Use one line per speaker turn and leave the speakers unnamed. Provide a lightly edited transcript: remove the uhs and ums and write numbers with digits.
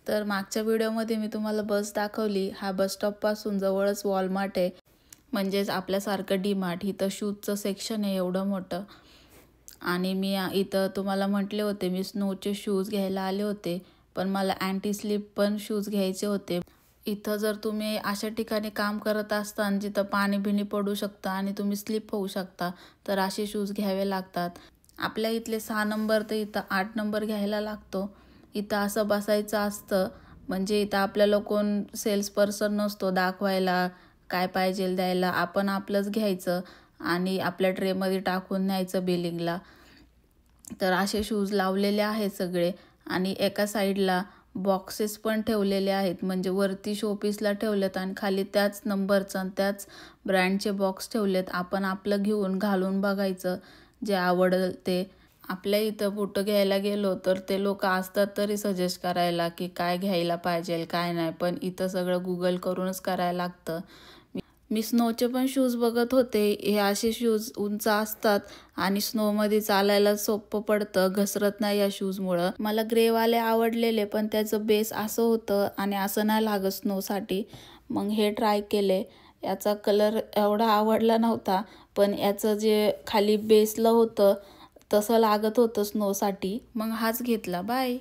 तर मागच्या व्हिडिओमध्ये मी तुम्हाला बस दाखवली। हा बस स्टॉपपासून जवळच वॉलमार्ट आहे, म्हणजेच आपल्यासारखं डीमार्ट। इथं शूजचं सेक्शन आहे एवढं मोठं। आणि मी इथं तुम्हाला म्हटले होते मी स्नोचे शूज घ्यायला आले होते, पण मला अँटी स्लिप पण शूज घ्यायचे होते। इथं जर तुम्ही अशा ठिकाणी काम करत असताना जिथं पाणी बिणी पडू शकतं आणि तुम्ही स्लिप होऊ शकता, तर असे शूज घ्यावे लागतात। आपल्या इथले 6 नंबर तर इथं 8 नंबर घ्यायला लागतो। इथं असं बसायचं असतं, म्हणजे इथं आपल्याला कोण सेल्स पर्सन नसतो दाखवायला काय पाहिजे द्यायला। आपण आपलंच घ्यायचं आणि आपल्या ट्रेमध्ये टाकून न्यायचं बिलिंगला। तर असे शूज लावलेले आहेत सगळे आणि एका साईडला बॉक्सेस पण ठेवलेले आहेत, म्हणजे वरती शोपीसला ठेवलेत आणि खाली त्याच नंबरचं आणि त्याच ब्रँडचे बॉक्स ठेवलेत। आपण आपलं घेऊन घालून बघायचं जे आवडेल ते। आपल्या इथं बुटं घ्यायला गेलो तर ते लोक असतात तरी सजेस्ट करायला की काय घ्यायला पाहिजे काय नाही, पण इथं सगळं गुगल करूनच करायला लागतं। मी स्नोचे पण शूज बघत होते। हे असे शूज उंच असतात आणि स्नोमध्ये चालायला सोपं पडतं, घसरत नाही या शूजमुळं। मला ग्रेवाले आवडलेले, पण त्याचं बेस असं होतं आणि असं नाही लागत स्नोसाठी। मग हे ट्राय केले। याचा कलर एवढा आवडला नव्हता, पण याचं जे खाली बेसला होतं तसं लागत होतं स्नोसाठी, मग हाच घेतला। बाय।